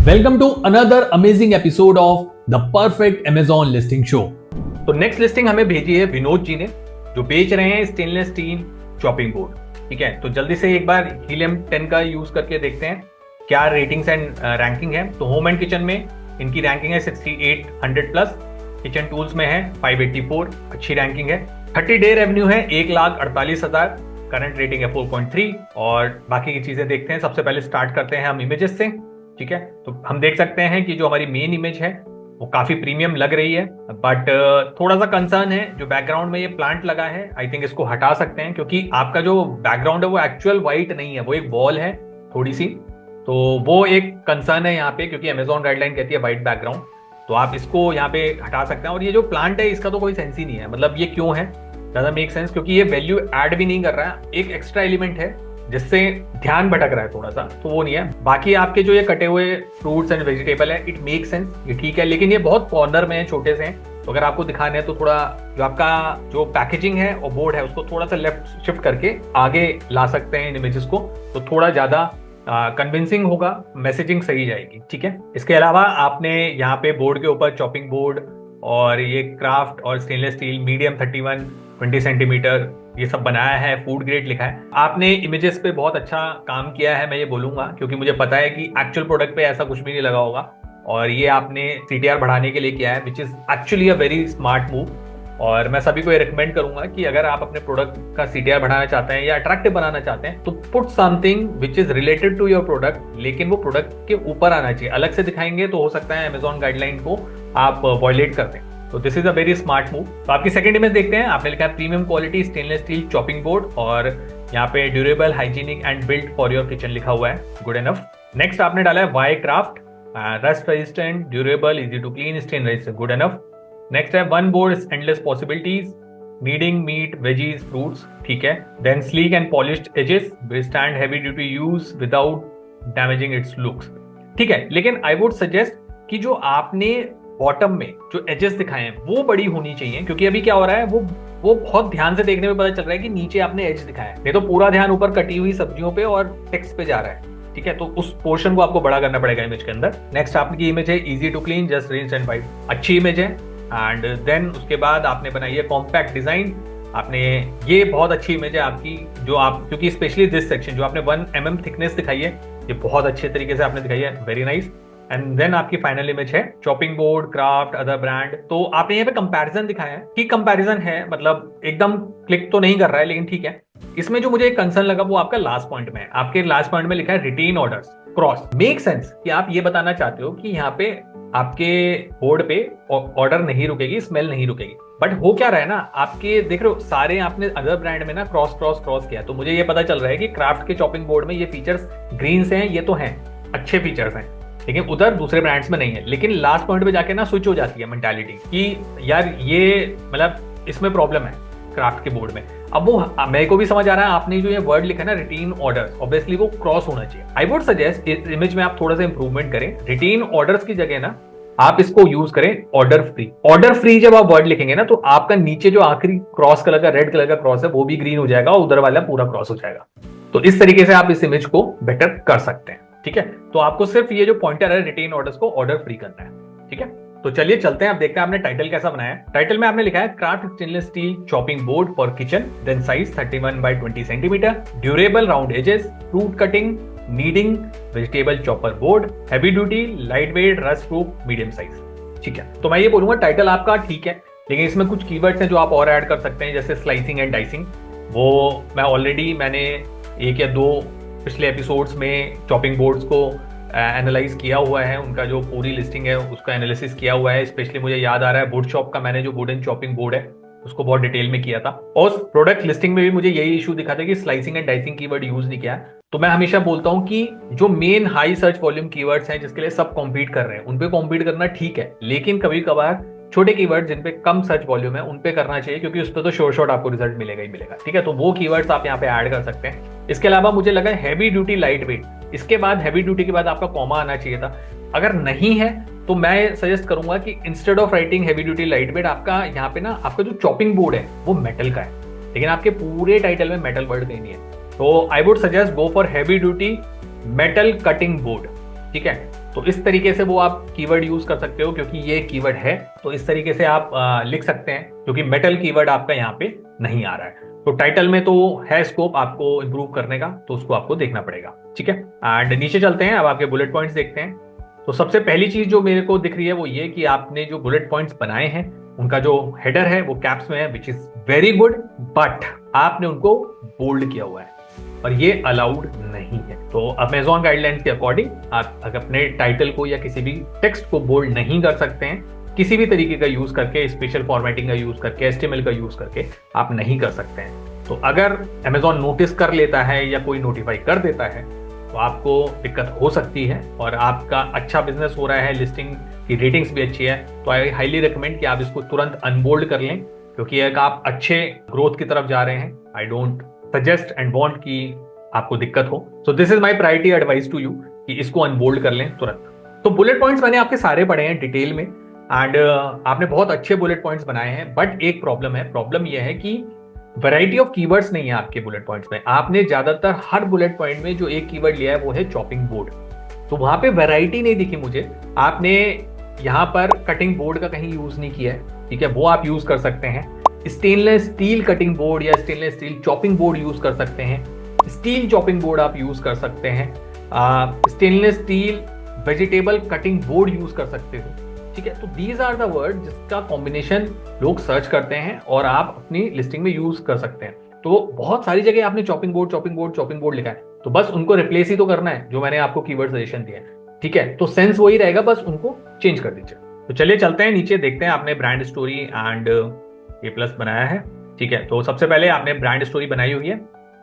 Welcome to another amazing episode of the perfect Amazon listing show. तो next listing हमें भेजी है विनोद जी ने, जो बेच रहे हैं स्टेनलेस स्टील चॉपिंग बोर्ड। ठीक है, तो जल्दी से एक बार हीलियम 10 का यूज करके देखते हैं क्या रेटिंग्स एंड रैंकिंग है। तो होम एंड किचन में इनकी रैंकिंग है 6800 प्लस, किचन टूल्स में है 584, अच्छी रैंकिंग है। 30 डे रेवेन्यू है 1,48,000, करंट रेटिंग है 4.3। और बाकी की चीजें देखते हैं। सबसे पहले स्टार्ट करते हैं हम इमेजेस से। ठीक है, तो हम देख सकते हैं कि जो हमारी मेन इमेज है वो काफी प्रीमियम लग रही है, बट थोड़ा सा कंसर्न है जो बैकग्राउंड में ये प्लांट लगा है। आई थिंक इसको हटा सकते हैं, क्योंकि आपका जो बैकग्राउंड है वो एक्चुअल व्हाइट नहीं है, वो एक वॉल है थोड़ी सी। तो वो एक कंसर्न है यहाँ पे, क्योंकि अमेजॉन गाइडलाइन कहती है व्हाइट बैकग्राउंड। तो आप इसको यहाँ पे हटा सकते हैं। और ये जो प्लांट है इसका तो कोई सेंस ही नहीं है, मतलब ये क्यों है, ज्यादा मेक सेंस, क्योंकि ये वैल्यू ऐड भी नहीं कर रहा है। एक एक्स्ट्रा एलिमेंट है जिससे ध्यान भटक रहा है थोड़ा सा, तो वो नहीं है। बाकी आपके जो ये कटे हुए फ्रूट्स एंड वेजिटेबल है, इट मेक सेंस, ये ठीक है, लेकिन ये बहुत कॉर्नर में है, छोटे से हैं। तो अगर आपको दिखाने हैं तो थोड़ा जो आपका जो पैकेजिंग है और बोर्ड है उसको थोड़ा सा लेफ्ट शिफ्ट करके आगे ला सकते हैं इन इमेजेस को, तो थोड़ा ज्यादा कन्विंसिंग होगा, मैसेजिंग सही जाएगी। ठीक है, इसके अलावा आपने यहाँ पे बोर्ड के ऊपर चॉपिंग बोर्ड और ये क्राफ्ट और स्टेनलेस स्टील मीडियम 31-20 सेंटीमीटर ये सब बनाया है, फूड ग्रेड लिखा है। आपने इमेजेस पे बहुत अच्छा काम किया है, मैं ये बोलूंगा, क्योंकि मुझे पता है कि एक्चुअल प्रोडक्ट पे ऐसा कुछ भी नहीं लगा होगा। और ये आपने CTR बढ़ाने के लिए किया है, which is actually a very smart move. और मैं सभी को ये रिकमेंड करूंगा कि अगर आप अपने प्रोडक्ट का CTR बढ़ाना चाहते हैं या अट्रैक्टिव बनाना चाहते हैं, तो put something which is related to your product, लेकिन वो प्रोडक्ट के ऊपर आना चाहिए। अलग से दिखाएंगे तो हो सकता है अमेजॉन गाइडलाइन को आप वॉयलेट कर दें। तो this is a very smart move. तो आपकी सेकंड इमेज देखते हैं। आपने लिखा है premium quality stainless steel chopping board, और यहाँ पे durable, hygienic and built for your kitchen लिखा हुआ है, गुड एनफ। नेक्स्ट आपने डाला है Y craft, rust resistant, durable, easy to clean, stain resistant, good enough. Next है one board endless possibilities, kneading meat, veggies, fruits, ठीक है। Then sleek and polished edges, withstand heavy duty use without damaging its looks, ठीक है। लेकिन आई would suggest कि जो आपने bottom में जो एजेस दिखाए हैं वो बड़ी होनी चाहिए, क्योंकि अभी क्या हो रहा है वो बहुत ध्यान से देखने में पता चल रहा है कि नीचे आपने एज दिखाया है, नहीं तो पूरा ध्यान ऊपर कटी हुई सब्जियों पे और टेक्स्ट पे जा रहा है। ठीक है, तो उस पोर्शन को आपको बड़ा करना पड़ेगा इमेज के अंदर। नेक्स्ट आपकी इमेज है easy to clean, just rinse and wipe, अच्छी इमेज है। एंड देन उसके बाद आपने बनाई है कॉम्पैक्ट डिजाइन। आपने ये बहुत अच्छी इमेज है आपकी, जो आप, क्योंकि स्पेशली दिस सेक्शन जो आपने 1 mm थिकनेस दिखाई है, ये बहुत अच्छे तरीके से आपने दिखाई है, वेरी नाइस। एंड देन आपकी फाइनल इमेज है chopping board, craft, other brand. तो आपने यहाँ पे कंपैरिजन दिखाया है, ठीक कंपैरिजन है, मतलब एकदम क्लिक तो नहीं कर रहा है, लेकिन ठीक है। इसमें जो मुझे एक कंसर्न लगा वो आपका लास्ट पॉइंट में है। आपके लास्ट पॉइंट में लिखा है retain orders cross, make sense कि आप ये बताना चाहते हो कि यहाँ पे आपके बोर्ड पे ऑर्डर नहीं रुकेगी, स्मेल नहीं रुकेगी। बट हो क्या रहा है ना, आपके देख रहे हो सारे आपने अदर ब्रांड में ना क्रॉस क्रॉस क्रॉस किया। तो मुझे ये पता चल रहा है कि क्राफ्ट के चॉपिंग बोर्ड में ये फीचर्स ग्रीन से हैं, ये तो हैं, अच्छे फीचर्स हैं, लेकिन उधर दूसरे ब्रांड्स में नहीं है। लेकिन लास्ट पॉइंट पे जाके ना स्विच हो जाती है मेंटालिटी कि यार ये मतलब इसमें प्रॉब्लम है क्राफ्ट के बोर्ड में। अब वो मेरे को भी समझ आ रहा है, आपने जो ये वर्ड लिखा है ना रिटेन ऑर्डर्स, ऑब्वियसली वो क्रॉस होना चाहिए। आई वुड सजेस्ट इस इमेज में आप थोड़ा सा इंप्रूवमेंट करें, रिटेन ऑर्डर्स की जगह ना आप इसको यूज करें ऑर्डर फ्री। ऑर्डर फ्री जब आप वर्ड लिखेंगे ना, तो आपका नीचे जो आखिरी क्रॉस कलर का रेड कलर का क्रॉस है वो भी ग्रीन हो जाएगा और उधर वाला पूरा क्रॉस हो जाएगा। तो इस तरीके से आप इस इमेज को बेटर कर सकते हैं। ठीक है, तो आपको सिर्फ ये जो पॉइंटर है रिटेन ऑर्डर्स को ऑर्डर फ्री करना है। ठीक है, तो चलिए चलते हैं, आप देखते हैं आपने टाइटल कैसा बनाया है। टाइटल में आपने लिखा है craft stainless steel chopping board for kitchen, then size 31/20 centimetre, durable round edges, fruit cutting, kneading, vegetable chopper board, heavy duty, light weight, rust proof, medium size. ठीक है, तो मैं ये बोलूंगा टाइटल आपका ठीक है, लेकिन इसमें कुछ कीवर्ड्स हैं जो आप और ऐड कर सकते हैं, जैसे स्लाइसिंग एंड डाइसिंग। वो मैंने 1 या 2 पिछले एपिसोड्स में चॉपिंग बोर्ड्स को एनालाइज किया हुआ है, उनका जो पूरी लिस्टिंग है उसका एनालिसिस किया हुआ है। स्पेशली मुझे याद आ रहा है वुड शॉप का, मैंने जो वुडन चॉपिंग बोर्ड है उसको बहुत डिटेल में किया था, और प्रोडक्ट लिस्टिंग में भी मुझे यही इशू दिखा था कि slicing and dicing keyword use नहीं किया। तो मैं हमेशा बोलता हूं कि जो main high search volume keywords हैं जिसके लिए सब कॉम्पीट कर रहे हैं, उन पे कॉम्पीट करना ठीक है, लेकिन कभी कभार छोटे कीवर्ड जिन पे कम सर्च वॉल्यूम है उन पे करना चाहिए, क्योंकि उस पर तो शोर शॉट आपको रिजल्ट मिलेगा ही मिलेगा। ठीक है, तो वो कीवर्ड्स आप यहाँ पे ऐड कर सकते हैं। इसके अलावा मुझे लगा हैवी ड्यूटी, लाइट वेट, इसके बाद हैवी ड्यूटी के बाद आपका कॉमा आना चाहिए था। अगर नहीं है तो मैं सजेस्ट करूंगा कि instead of writing heavy duty light wait, आपका यहाँ पे ना आपका जो चॉपिंग बोर्ड है वो मेटल का है, लेकिन आपके पूरे टाइटल में मेटल वर्ड कहीं नहीं है। तो I would suggest go for heavy duty metal cutting board. ठीक है, तो इस तरीके से वो आप कीवर्ड यूज कर सकते हो, क्योंकि ये कीवर्ड है तो इस तरीके से आप लिख सकते हैं, क्योंकि मेटल कीवर्ड आपका यहाँ पे नहीं आ रहा है। तो टाइटल में तो है स्कोप आपको इंप्रूव करने का, तो उसको आपको देखना पड़ेगा, ठीक है। एंड नीचे चलते हैं, अब आपके बुलेट पॉइंट्स देखते हैं। तो सबसे पहली चीज जो मेरे को दिख रही है वो ये कि आपने जो बुलेट पॉइंट्स बनाए हैं उनका जो हेडर है वो कैप्स में है, which is very good, but आपने उनको बोल्ड किया हुआ है और ये अलाउड नहीं है। तो अमेजॉन गाइडलाइंस के अकॉर्डिंग आप अपने टाइटल को या किसी भी टेक्स्ट को बोल्ड नहीं कर सकते हैं, किसी भी तरीके का यूज करके, स्पेशल फॉर्मेटिंग का यूज करके, HTML का यूज करके आप नहीं कर सकते हैं। तो अगर अमेजॉन नोटिस कर लेता है या कोई नोटिफाई कर देता है तो आपको दिक्कत हो सकती है, और आपका अच्छा बिजनेस हो रहा है, लिस्टिंग की रेटिंग्स भी अच्छी है, तो आई हाईली रिकमेंड कि आप इसको तुरंत अनबोल्ड कर लें, क्योंकि अगर आप अच्छे ग्रोथ की तरफ जा रहे हैं, I don't suggest and want कि आपको दिक्कत हो। So this is my priority advice to you कि इसको अनबोल्ड कर लें तुरंत। तो बुलेट पॉइंट्स मैंने आपके सारे पढ़े हैं डिटेल में, एंड आपने बहुत अच्छे बुलेट पॉइंट्स बनाए हैं, बट एक प्रॉब्लम है। प्रॉब्लम यह है कि वैरायटी ऑफ कीवर्ड्स नहीं है आपके बुलेट पॉइंट्स में। आपने ज्यादातर हर बुलेट पॉइंट में जो एक कीवर्ड लिया है वो है चॉपिंग बोर्ड, तो वहां पे वैरायटी नहीं दिखी मुझे। आपने यहाँ पर कटिंग बोर्ड का कहीं यूज नहीं किया है, ठीक है, वो आप यूज कर सकते हैं। स्टेनलेस स्टील कटिंग बोर्ड या stainless steel chopping board use कर सकते हैं, स्टील चॉपिंग बोर्ड आप यूज कर सकते हैं, stainless steel vegetable cutting board use कर सकते हो, ठीक है। तो दीज आर द वर्ड जिसका कॉम्बिनेशन लोग सर्च करते हैं और आप अपनी लिस्टिंग में यूज कर सकते हैं। तो बहुत सारी जगह आपने chopping board chopping board chopping board लिखा है, तो बस उनको रिप्लेस ही तो करना है जो मैंने आपको कीवर्ड सजेशन दिया है, ठीक है। तो सेंस वही रहेगा, बस उनको चेंज कर दीजिए। तो चलिए चलते हैं नीचे, देखते हैं आपने ब्रांड स्टोरी एंड A+ बनाया है, ठीक है। तो सबसे पहले आपने ब्रांड स्टोरी बनाई हुई है,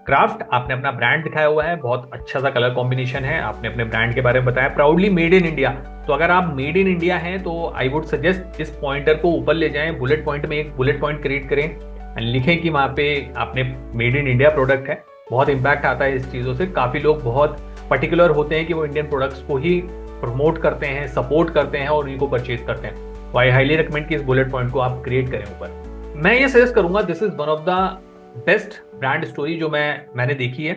क्राफ्ट आपने अपना ब्रांड दिखाया हुआ है, बहुत अच्छा सा कलर कॉम्बिनेशन है, आपने अपने ब्रांड के बारे में बताया, प्राउडली मेड इन इंडिया। तो अगर आप मेड इन इंडिया हैं तो आई वुड सजेस्ट इस पॉइंटर को ऊपर ले जाएं, बुलेट पॉइंट में एक बुलेट पॉइंट क्रिएट करें एंड लिखें कि वहां पे आपने मेड इन इंडिया प्रोडक्ट है। बहुत इंपैक्ट आता है इस चीजों से, काफी लोग बहुत पर्टिकुलर होते हैं कि वो इंडियन प्रोडक्ट्स को ही प्रमोट करते हैं, सपोर्ट करते हैं और उन्हीं को परचेज करते हैं। तो आई हाईली रिकमेंड कि इस बुलेट पॉइंट को आप क्रिएट करें ऊपर। मैं ये सजेस्ट करूंगा, this is one of the best brand story जो मैंने देखी है,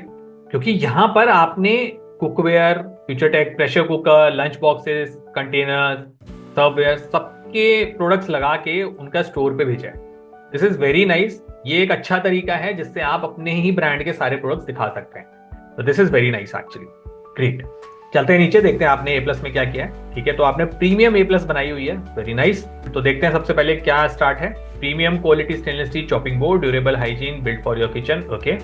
क्योंकि यहाँ पर आपने cookware, future tech, pressure cooker, lunch boxes, container, serveware, सबके प्रोडक्ट्स लगा के उनका स्टोर पे भेजा है। This is very nice. ये एक अच्छा तरीका है जिससे आप अपने ही ब्रांड के सारे प्रोडक्ट्स दिखा सकते हैं। तो this is very nice actually, great. चलते हैं नीचे, देखते हैं आपने A+ में क्या किया है, ठीक है। तो आपने प्रीमियम A+ बनाई हुई है, वेरी नाइस। तो देखते हैं सबसे पहले क्या स्टार्ट है। Premium quality stainless steel chopping board, durable hygiene, build for your kitchen, okay.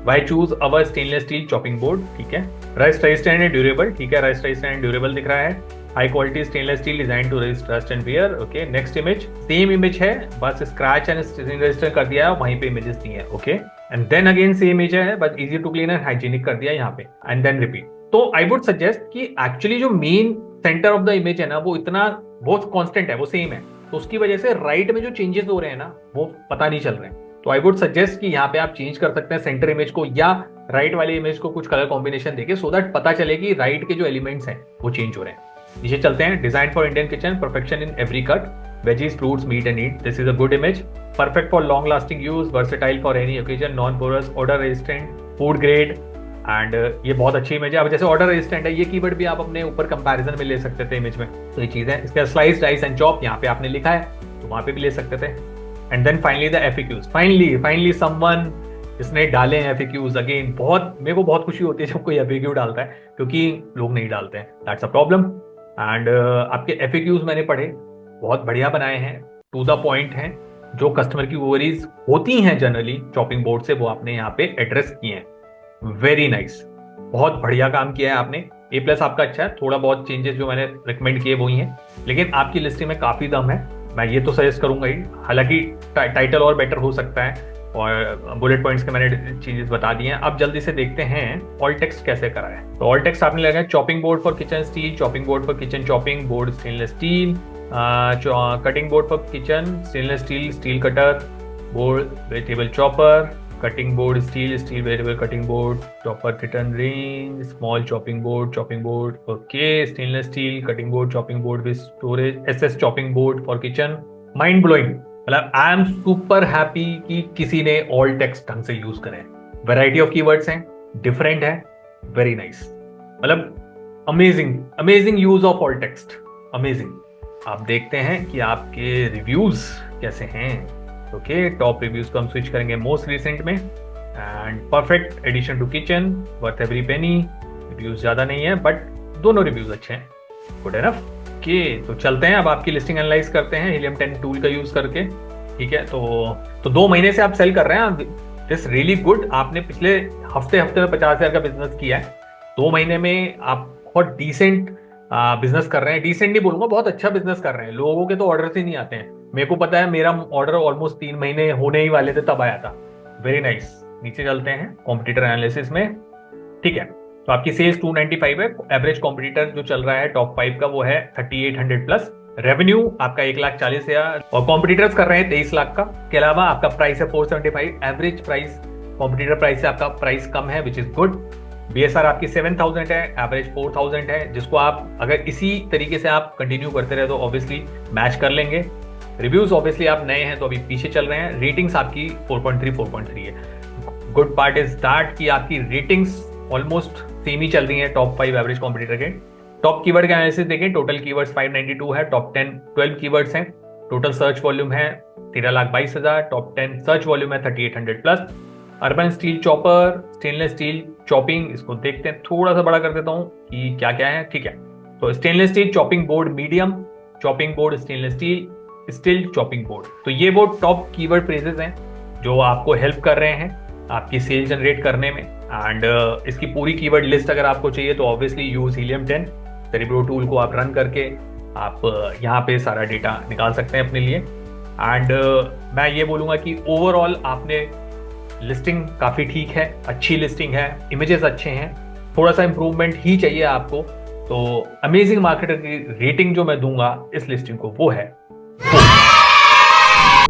Why choose our stainless steel chopping board, ठीक है। रस्ट रेजिस्टेंट एंड ड्यूरेबल, ठीक है, रस्ट रेजिस्टेंट एंड ड्यूरेबल दिख रहा है। High quality stainless steel design to resist rust and wear, okay. Next image, same image है, बस scratch and register कर दिया है, वहीं पे इमेजेस दी है, okay. And then again same image है, बस easy to clean and hygienic कर दिया यहाँ पे, एंड देन रिपीट। तो आई वुड सजेस्ट कि एक्चुअली जो main centre of the image है ना, वो इतना बहुत कांस्टेंट है, वो सेम है, तो उसकी वजह से राइट में जो चेंजेस हो रहे हैं ना वो पता नहीं चल रहे हैं। तो आई वुड सजेस्ट कि यहाँ पे आप चेंज कर सकते हैं सेंटर इमेज को या राइट वाले इमेज को कुछ कलर कॉम्बिनेशन देके, सो दैट पता चले कि राइट के जो एलिमेंट्स हैं वो चेंज हो रहे हैं। नीचे चलते हैं, design for Indian kitchen, perfection in every cut, veggies, fruits, meat and eat, this is a good image, perfect for long lasting use, versatile for any occasion, non porous, odour resistant, food grade, and ये बहुत अच्छी image है। अब जैसे order resistant है, ये keyword भी आप अपने ऊपर कंपैरिजन में ले सकते थे इमेज में, तो ये चीज है। इसका स्लाइस, डाइस एंड चॉप यहाँ पे आपने लिखा है, तो वहां पे भी ले सकते थे। And then finally the FAQs, finally someone जिसने डाले हैं FAQs। अगेन बहुत मेरे को बहुत खुशी होती है जब कोई FAQ डालता है, क्योंकि लोग नहीं डालते हैं, दैट्स अ प्रॉब्लम। एंड आपके FAQs मैंने पढ़े, बहुत बढ़िया बनाए हैं, टू द पॉइंट हैं, जो कस्टमर की वरीज होती हैं जनरली चॉपिंग बोर्ड से, वो आपने यहाँ पे एड्रेस किए हैं, वेरी नाइस, बहुत बढ़िया काम किया है आपने। A+ आपका अच्छा है, थोड़ा बहुत चेंजेस जो मैंने रिकमेंड किए वही हैं, लेकिन आपकी लिस्टिंग में काफी दम है, मैं ये तो सजेस्ट करूंगा ही। हालांकि टाइटल और बेटर हो सकता है, और बुलेट पॉइंट्स के मैंने चीजेस बता दिए हैं। अब जल्दी से देखते हैं ऑल टेक्स्ट कैसे करा है। तो ऑल टेक्स्ट आपने लगाया, chopping board for kitchen steel, chopping board for kitchen chopping board stainless steel, cutting board for kitchen stainless steel, steel cutter board, vegetable chopper, cutting board steel variable cutting board, chopper kitten range, small chopping board, okay, stainless steel cutting board, chopping board with storage, SS chopping board for kitchen, mind blowing। मतलब I am super happy कि किसी ने all text ढंग से use करें, variety of keywords हैं, different है, very nice. मतलब amazing use of all text, amazing. आप देखते हैं कि आपके रिव्यूज कैसे हैं। ओके, टॉप रिव्यूज को हम स्विच करेंगे मोस्ट रिसेंट में, and perfect addition to kitchen, worth every penny. Reviews ज्यादा नहीं है बट दोनों रिव्यूज अच्छे हैं, गुड एनफ। ओके, तो चलते हैं अब आपकी लिस्टिंग एनालाइज करते हैं हीलियम 10 टूल का यूज करके। ठीक है, तो 2 महीने से आप सेल कर रहे हैं, दिस रियली गुड। आपने पिछले हफ्ते में 50,000 का बिजनेस किया है, 2 महीने में आप बहुत डिसेंट बिजनेस कर रहे हैं। डिसेंट नहीं बोलूंगा, बहुत अच्छा बिजनेस कर रहे हैं। लोगों के तो ऑर्डर ही नहीं आते हैं, मेरे को पता है, मेरा ऑर्डर ऑलमोस्ट 3 महीने होने ही वाले थे तब आया था। Very nice. नीचे चलते हैं कॉम्पिटिटर एनालिसिस में। ठीक है, तो आपकी सेल्स 295 है, एवरेज कॉम्पिटिटर जो चल रहा है टॉप 5 का वो है 3800 प्लस। रेवेन्यू आपका 1,40,000 और कॉम्पिटिटर्स कर रहे हैं 23 लाख का। के अलावा आपका प्राइस है 475, एवरेज प्राइस कॉम्पिटिटर प्राइस से आपका प्राइस कम है, विच इज गुड। BSR आपकी 7000 है, एवरेज 4000 है, जिसको आप अगर इसी तरीके से आप कंटिन्यू करते रहे तो ऑब्वियसली मैच कर लेंगे। रिव्यूज ऑब्वियसली आप नए हैं तो अभी पीछे चल रहे हैं। रेटिंग्स आपकी 4.3 है। गुड पार्ट इज दैट कि आपकी रेटिंग्स ऑलमोस्ट सेम ही चल रही है टॉप 5 एवरेज कॉम्पिटिटर के। टॉप कीवर्ड का एनालिसिस देखें, टोटल कीवर्ड्स 592 है, टॉप 10 12 कीवर्ड्स हैं, टोटल सर्च वॉल्यूम है 13,22,000, टॉप 10 सर्च वॉल्यूम है 3800 plus. Urban steel chopper, stainless steel chopping, इसको देखते हैं, थोड़ा सा बड़ा कर देता हूं कि क्या क्या है। ठीक है, तो stainless steel chopping board medium, chopping board stainless steel chopping board. तो ये वो टॉप कीवर्ड फ्रेजेस हैं जो आपको हेल्प कर रहे हैं आपकी सेल जनरेट करने में। एंड इसकी पूरी कीवर्ड लिस्ट अगर आपको चाहिए तो obviously use helium 10 cerebro tool को आप रन करके आप यहाँ पे सारा डेटा निकाल सकते हैं अपने लिए। एंड मैं ये बोलूँगा कि ओवरऑल आपने लिस्टिंग काफ़ी ठीक है, अच्छी लिस्टिंग है, इमेजेस अच्छे हैं, थोड़ा सा इंप्रूवमेंट ही चाहिए आपको। तो अमेजिंग मार्केटर की रेटिंग जो मैं दूंगा इस लिस्टिंग को वो है 4।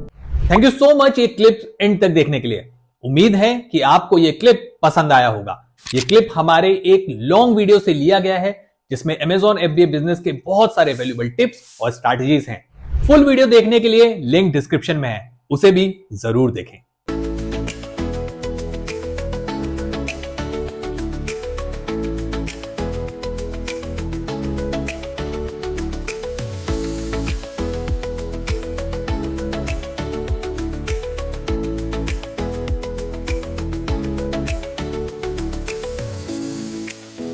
थैंक यू सो मच ये क्लिप एंड तक देखने के लिए। उम्मीद है कि आपको ये क्लिप पसंद आया होगा। ये क्लिप हमारे एक लॉन्ग वीडियो से लिया गया है जिसमें Amazon FBA बिजनेस के बहुत सारे वैल्यूएबल टिप्स और स्ट्रैटेजीज हैं। फुल वीडियो देखने के लिए लिंक डिस्क्रिप्शन में है, उसे भी जरूर देखें।